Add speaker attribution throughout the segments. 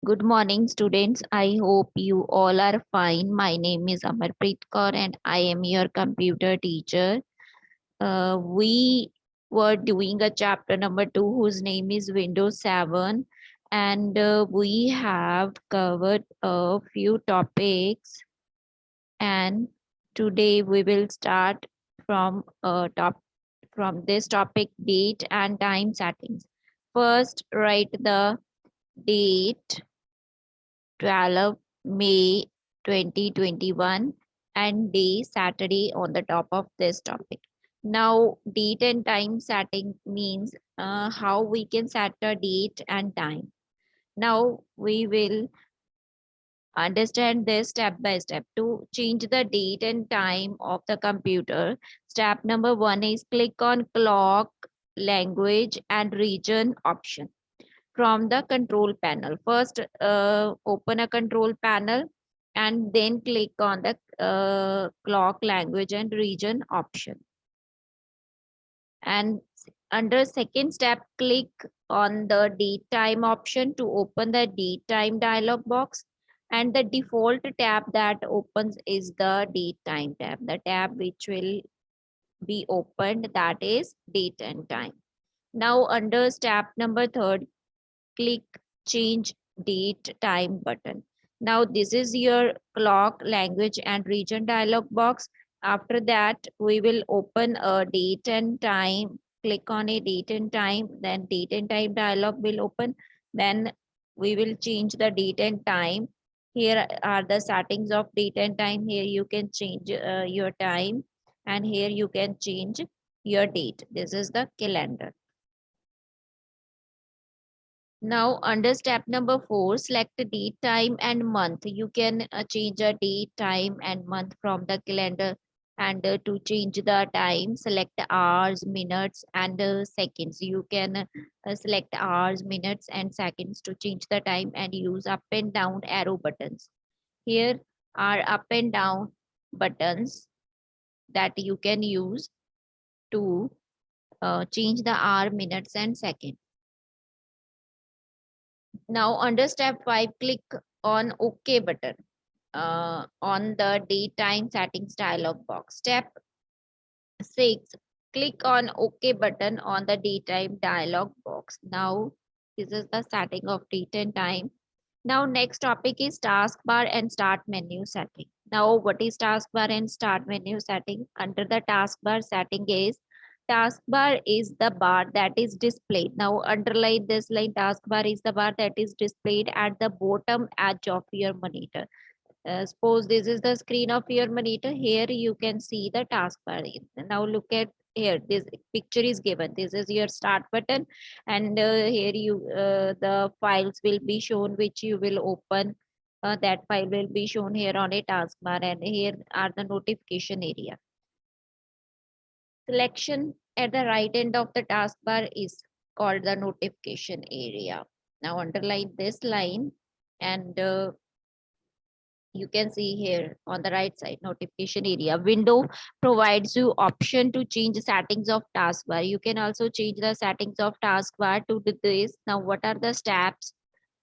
Speaker 1: Good morning, students. I hope you all are fine. My name is Amarpreet Kaur and I am your computer teacher. We were doing a chapter number 2 whose name is Windows 7, and we have covered a few topics, and today we will start from from this topic, date and time settings. First, write the date 12 May 2021 and day Saturday on the top of this topic. Now, date and time setting means how we can set a date and time. Now, we will understand this step by step. To change the date and time of the computer, step number 1 is click on clock, language, and region option from the control panel. First, open a control panel and then click on the clock, language, and region option. And under second step, click on the date time option to open the date time dialog box. And the default tab that opens is the date time tab, the tab which will be opened, that is date and time. Now under step number third, click change date time button. Now this is your clock, language, and region dialog box. After that, we will open a date and time. Click on a date and time, then date and time dialog will open. Then we will change the date and time. Here are the settings of date and time. Here you can change your time, and here you can change your date. This is the calendar. Now under step number 4, select the date, time and month. You can change a date, time and month from the calendar. And to change the time, select hours, minutes and seconds. You can select hours, minutes and seconds to change the time and use up and down arrow buttons. Here are up and down buttons that you can use to change the hour, minutes and seconds. Now under step 5, click on OK button on the daytime settings dialog box. Step 6, click on OK button on the daytime dialog box. Now this is the setting of date and time. Now next topic is taskbar and start menu setting. Now what is taskbar and start menu setting? Under the taskbar setting is taskbar is the bar that is displayed. Now underline this line, taskbar is the bar that is displayed at the bottom edge of your monitor. Suppose this is the screen of your monitor. Here you can see the taskbar. Now look at here. This picture is given. This is your start button, and here the files will be shown which you will open. That file will be shown here on a taskbar, and here are the notification area. Selection at the right end of the taskbar is called the notification area. Now underline this line, and you can see here on the right side notification area window provides you option to change settings of taskbar. You can also change the settings of taskbar to do this. Now what are the steps?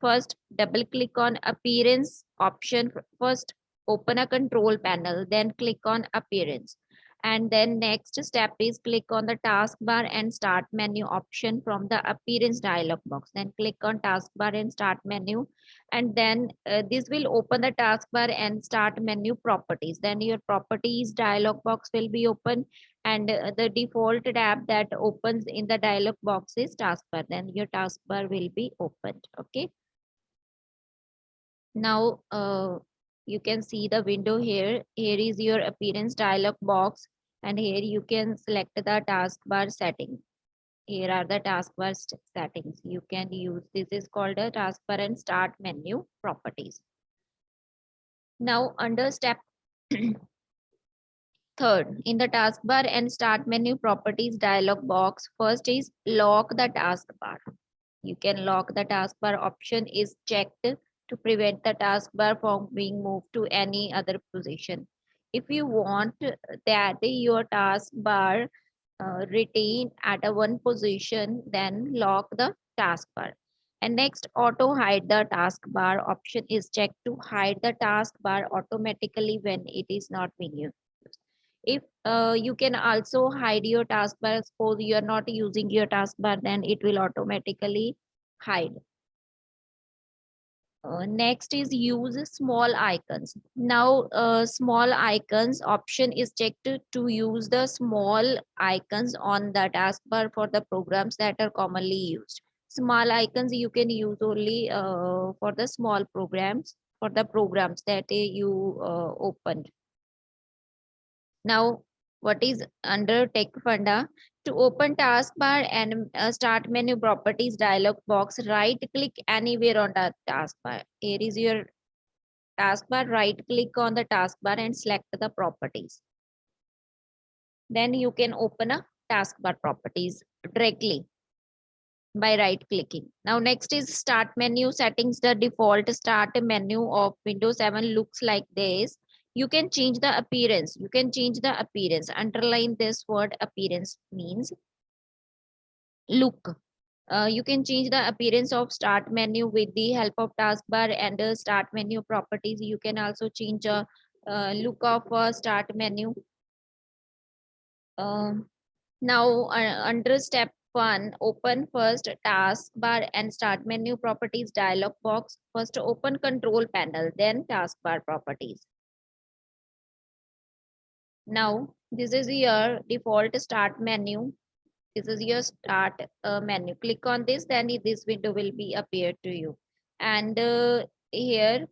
Speaker 1: First, double click on appearance option. First, open a control panel, then click on appearance. And then next step is click on the taskbar and start menu option from the appearance dialog box. Then click on taskbar and start menu. And then this will open the taskbar and start menu properties. Then your properties dialog box will be open, and the default tab that opens in the dialog box is taskbar. Then your taskbar will be opened. Okay. Now you can see the window here. Here is your appearance dialog box, and here you can select the taskbar setting. Here are the taskbar settings you can use. This is called a taskbar and start menu properties. Now under step third, in the taskbar and start menu properties dialog box, first is lock the taskbar. You can lock the taskbar option is checked to prevent the taskbar from being moved to any other position. If you want that your taskbar retain at a one position, then lock the taskbar. And next, auto hide the taskbar option is checked to hide the taskbar automatically when it is not being used. If you can also hide your taskbar, suppose you are not using your taskbar, then it will automatically hide. Next is use small icons. Now, small icons option is checked to use the small icons on the taskbar for the programs that are commonly used. Small icons you can use only for the small programs, for the programs that you opened. Now, what is under Tech Funda? To open taskbar and start menu properties dialog box, right click anywhere on the taskbar. Here is your taskbar, right click on the taskbar and select the properties. Then you can open a taskbar properties directly by right clicking. Now next is start menu settings. The default start menu of Windows 7 looks like this. You can change the appearance. You can change the appearance. Underline this word appearance means look. You can change the appearance of start menu with the help of taskbar and start menu properties. You can also change a look of start menu. Now under step 1, open first taskbar and start menu properties dialog box. First open control panel, then taskbar properties. Now this is your default start menu. This is your start menu. Click on this, then this window will be appear to you. And here,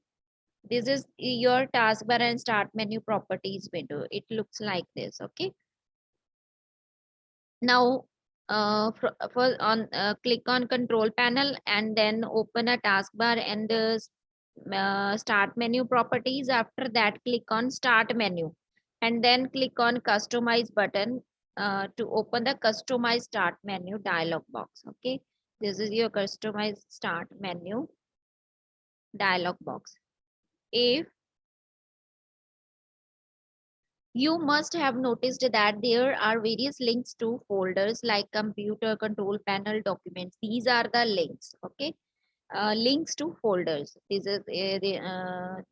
Speaker 1: this is your taskbar and start menu properties window. It looks like this. Okay. Now, click on control panel and then open a taskbar and start menu properties. After that, click on start menu and then click on customize button to open the customize start menu dialog box. Okay, this is your customize start menu dialog box. If you must have noticed that there are various links to folders like computer, control panel, documents. These are the links. Okay, links to folders. This is the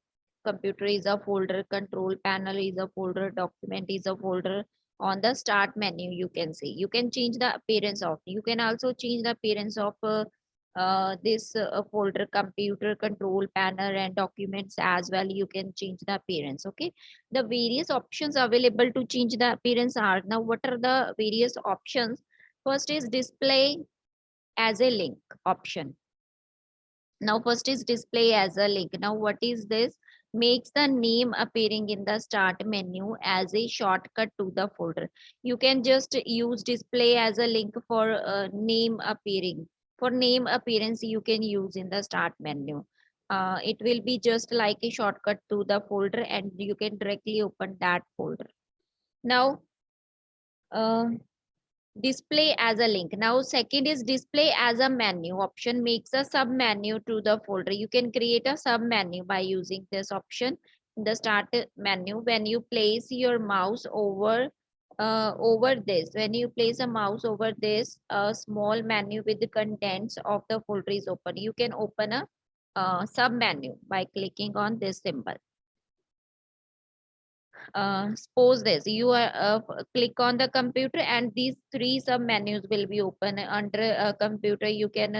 Speaker 1: computer is a folder, control panel is a folder, document is a folder. On the start menu, you can see you can change the appearance of. You can also change the appearance of this folder, computer, control panel, and documents as well. You can change the appearance. Okay, the various options available to change the appearance are, now what are the various options? First is display as a link option. Now first is display as a link. Now what is this? Makes the name appearing in the start menu as a shortcut to the folder. You can just use display as a link for name appearing. For name appearance, you can use in the start menu. It will be just like a shortcut to the folder and you can directly open that folder. Now, uh, display as a link. Now second is display as a menu option, makes a sub menu to the folder. You can create a sub menu by using this option in the start menu. When you place your mouse over over this, when you place a mouse over this, a small menu with the contents of the folder is open. You can open a sub menu by clicking on this symbol. Suppose this, you are click on the computer and these three sub menus will be open under a computer. You can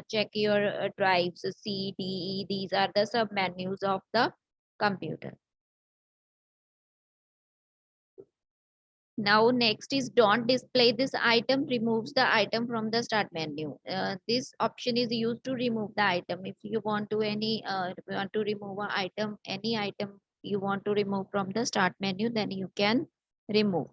Speaker 1: check your drives, C, D, E. These are the sub menus of the computer. Now next is don't display this item, removes the item from the start menu. This option is used to remove the item. If you want to remove an item, any item you want to remove from the start menu, then you can remove.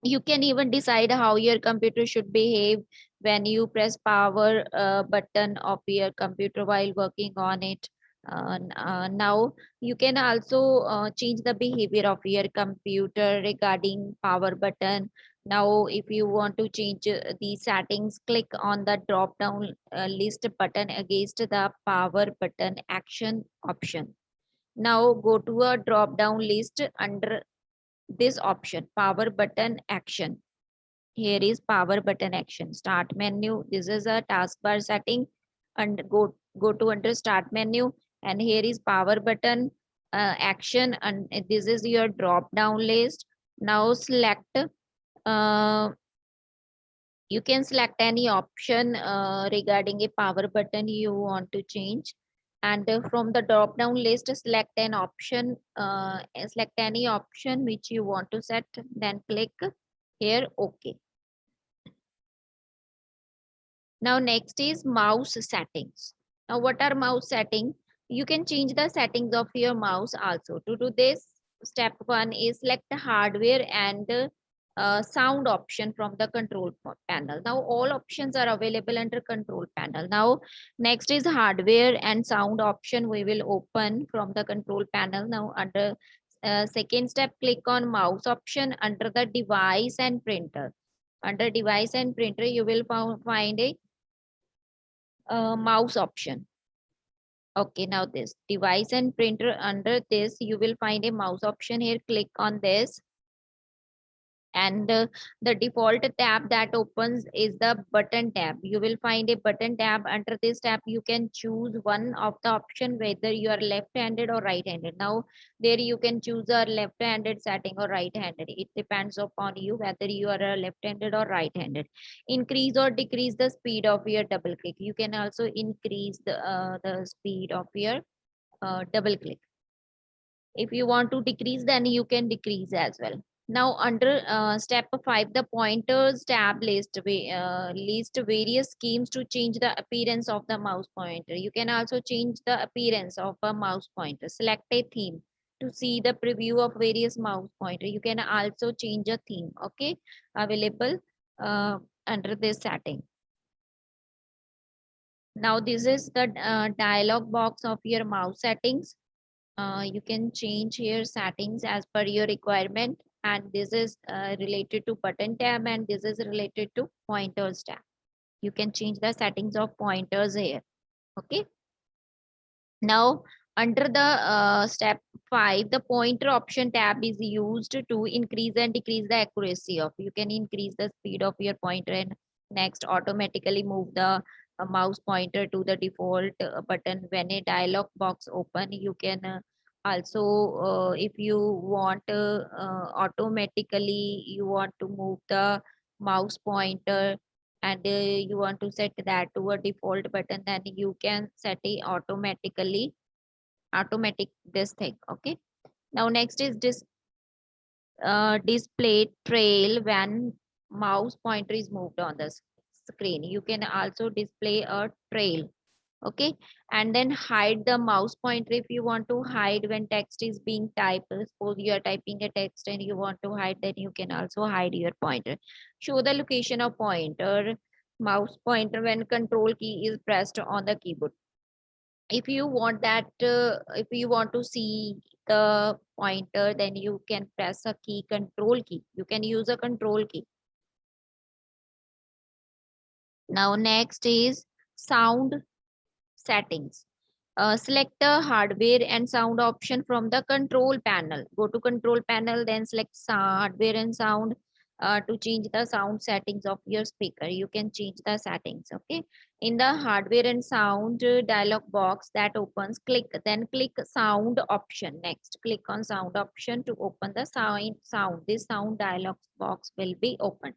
Speaker 1: You can even decide how your computer should behave when you press power button of your computer while working on it. Now you can also change the behavior of your computer regarding power button. Now if you want to change the settings, click on the drop down list button against the power button action option. Now go to a drop down list under this option, power button action. Here is power button action, start menu. This is a taskbar setting. and go to under start menu, and here is power button, action, and this is your drop down list. Now select, you can select any option regarding a power button you want to change, and from the drop down list select an option, select any option which you want to set, then click here OK. Now next is mouse settings. Now what are mouse settings? You can change the settings of your mouse also. To do this, step 1 is select the hardware and sound option from the control panel. Now all options are available under control panel. Now next is hardware and sound option we will open from the control panel. Now under second step, click on mouse option under the device and printer. Under device and printer you will find a mouse option. Okay, now this device and printer, under this you will find a mouse option. Here click on this, and the default tab that opens is the button tab. You will find a button tab. Under this tab you can choose one of the option, whether you are left-handed or right-handed. Now there you can choose a left-handed setting or right-handed. It depends upon you whether you are a left-handed or right-handed. Increase or decrease the speed of your double click. You can also increase the speed of your double click. If you want to decrease, then you can decrease as well. Now under step 5, the pointers tab list various schemes to change the appearance of the mouse pointer. You can also change the appearance of a mouse pointer. Select a theme to see the preview of various mouse pointer. You can also change a theme, okay, available under this setting. Now this is the dialog box of your mouse settings. You can change here settings as per your requirement, and this is related to button tab, and this is related to pointers tab. You can change the settings of pointers here. Okay, now under the step 5, the pointer option tab is used to increase and decrease the accuracy of. You can increase the speed of your pointer, and next automatically move the mouse pointer to the default button. When a dialog box open, you can also if you want automatically you want to move the mouse pointer, and you want to set that to a default button, then you can set it automatic this thing. Okay, now next is this display trail when mouse pointer is moved on the screen. You can also display a trail. Okay, and then hide the mouse pointer. If you want to hide when text is being typed, suppose you are typing a text and you want to hide, then you can also hide your pointer. Show the location of pointer, mouse pointer when control key is pressed on the keyboard. If you want that if you want to see the pointer, then you can press a key, control key. You can use a control key. Now next is sound settings. Select the hardware and sound option from the control panel. Go to control panel, then select hardware and sound to change the sound settings of your speaker. You can change the settings. Okay, in the hardware and sound dialog box that opens, then click sound option. Next click on sound option to open the sound. This sound dialog box will be opened.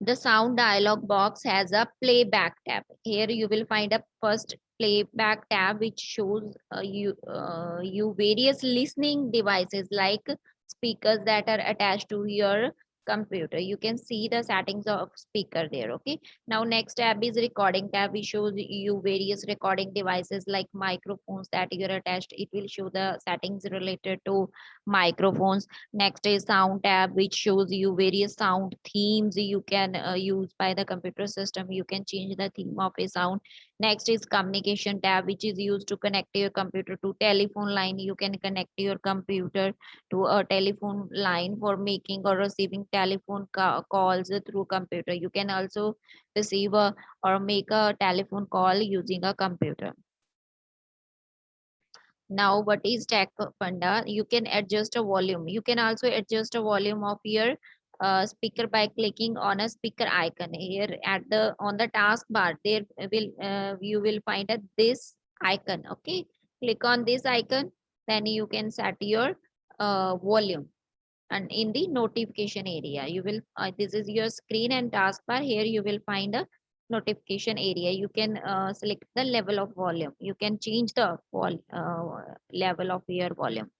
Speaker 1: The sound dialog box has a playback tab. Here you will find a first playback tab which shows you various listening devices like speakers that are attached to your computer. You can see the settings of speaker there. Okay, now next tab is recording tab, which shows you various recording devices like microphones that you're attached. It will show the settings related to microphones. Next is sound tab, which shows you various sound themes you can use by the computer system. You can change the theme of a sound. Next is communication tab, which is used to connect your computer to telephone line. You can connect your computer to a telephone line for making or receiving telephone calls through computer. You can also receive or make a telephone call using a computer. Now what is Tech Panda? You can adjust a volume. You can also adjust a volume of your speaker by clicking on a speaker icon. Here at the on the taskbar, there will you will find a this icon. Okay, click on this icon, then you can set your volume. And in the notification area, you will this is your screen and taskbar. Here you will find a notification area. You can select the level of volume. You can change the level of your volume.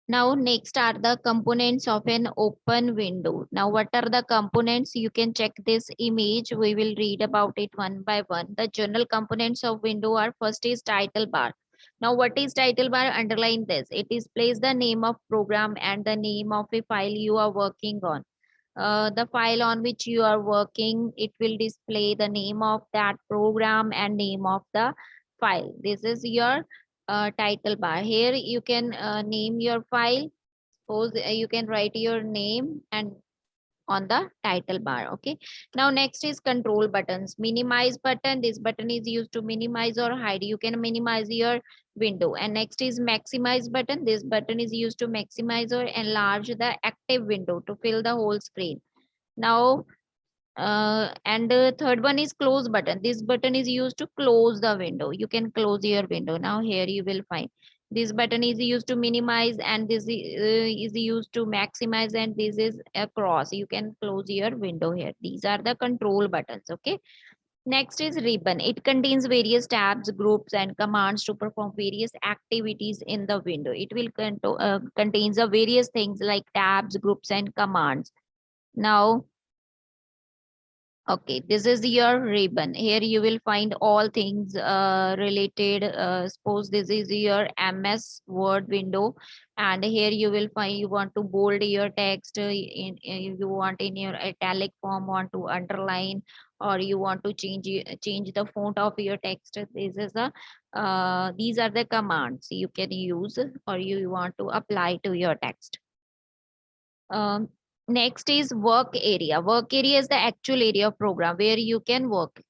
Speaker 1: Now next are the components of an open window. Now what are the components? You can check this image. We will read about it one by one. The general components of window are: first is title bar. Now what is title bar? Underline this. It displays the name of program and the name of a file you are working on. The file on which you are working, it will display the name of that program and name of the file. This is your title bar. Here you can name your file. Suppose you can write your name and on the title bar. Okay, now next is control buttons. Minimize button, this button is used to minimize or hide. You can minimize your window. And next is maximize button, this button is used to maximize or enlarge the active window to fill the whole screen. Now and the third one is close button, this button is used to close the window. You can close your window. Now here you will find this button is used to minimize, and this is used to maximize, and this is a cross. You can close your window here. These are the control buttons. Okay, next is ribbon. It contains various tabs, groups and commands to perform various activities in the window. It will contains the various things like tabs, groups and commands. Now okay, this is your ribbon. Here you will find all things related. Suppose this is your MS Word window, and here you will find you want to bold your text. You want in your italic form, want to underline, or you want to change the font of your text. This is a these are the commands you can use, or you want to apply to your text. Um, Next is work area. Work area is the actual area of program where you can work.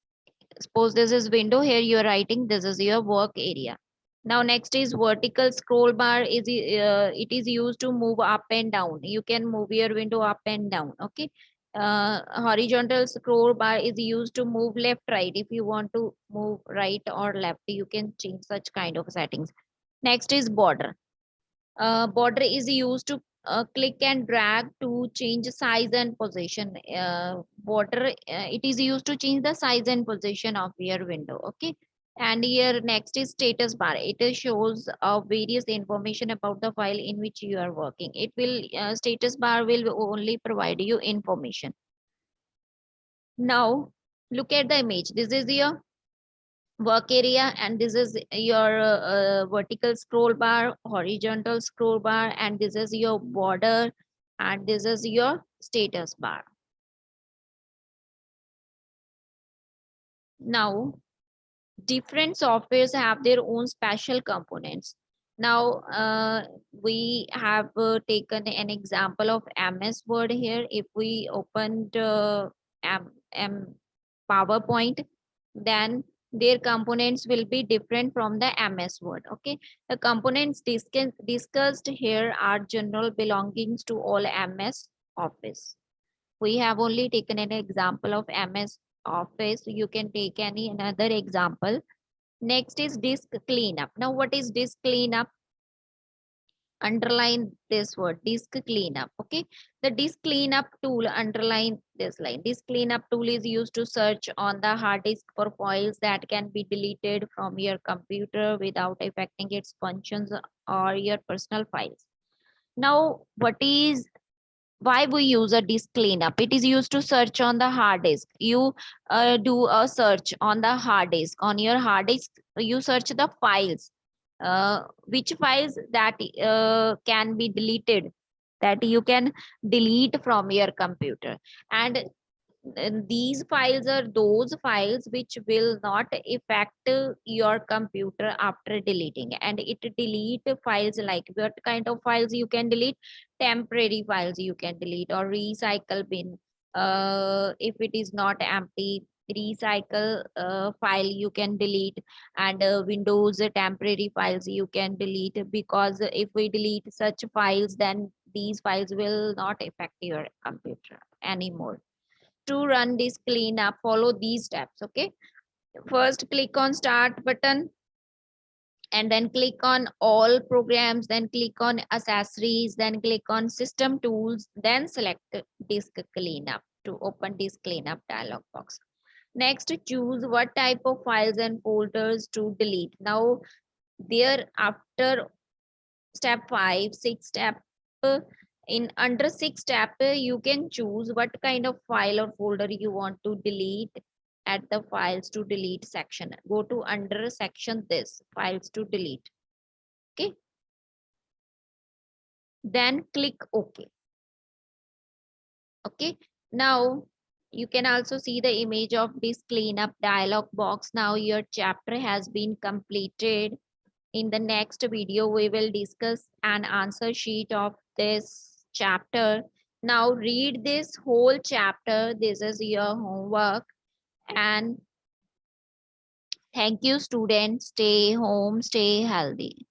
Speaker 1: Suppose this is window, here you are writing, this is your work area. Now next is vertical scroll bar. It is used to move up and down. You can move your window up and down. Okay. Horizontal scroll bar is used to move left right. If you want to move right or left, you can change such kind of settings. Next is border. Border is used to click and drag to change size and position. Border it is used to change the size and position of your window. Okay, and here next is status bar. It shows various information about the file in which you are working. It will status bar will only provide you information. Now look at the image. This is your work area, and this is your vertical scroll bar, horizontal scroll bar, and this is your border, and this is your status bar. Now different softwares have their own special components. Now we have taken an example of MS Word here. If we opened PowerPoint, then their components will be different from the MS Word. Okay, the components discussed here are general belongings to all MS Office. We have only taken an example of MS Office. You can take any another example. Next is disk cleanup. Now what is disk cleanup? Underline this word, disk cleanup. Okay, the disk cleanup tool, underline this line. Disk cleanup tool is used to search on the hard disk for files that can be deleted from your computer without affecting its functions or your personal files. Now what is why we use a disk cleanup? It is used to search on the hard disk. You do a search on the hard disk. On your hard disk, you search the files, which files that can be deleted, that you can delete from your computer. And these files are those files which will not affect your computer after deleting. And it delete files like what kind of files you can delete? Temporary files you can delete, or recycle bin if it is not empty. recycle file you can delete, and Windows temporary files you can delete, because if we delete such files, then these files will not affect your computer anymore. To run this cleanup, follow these steps. Okay, first click on start button, and then click on all programs, then click on accessories, then click on system tools, then select disk cleanup to open disk cleanup dialog box. Next, choose what type of files and folders to delete. Now, there after step 5, 6 step, in under 6 step, you can choose what kind of file or folder you want to delete at the files to delete section. Go to under section this files to delete. Okay. Then click OK. Okay. Now you can also see the image of this cleanup dialog box. Now your chapter has been completed. In the next video, we will discuss an answer sheet of this chapter. Now read this whole chapter. This is your homework. And thank you, students. Stay home, stay healthy.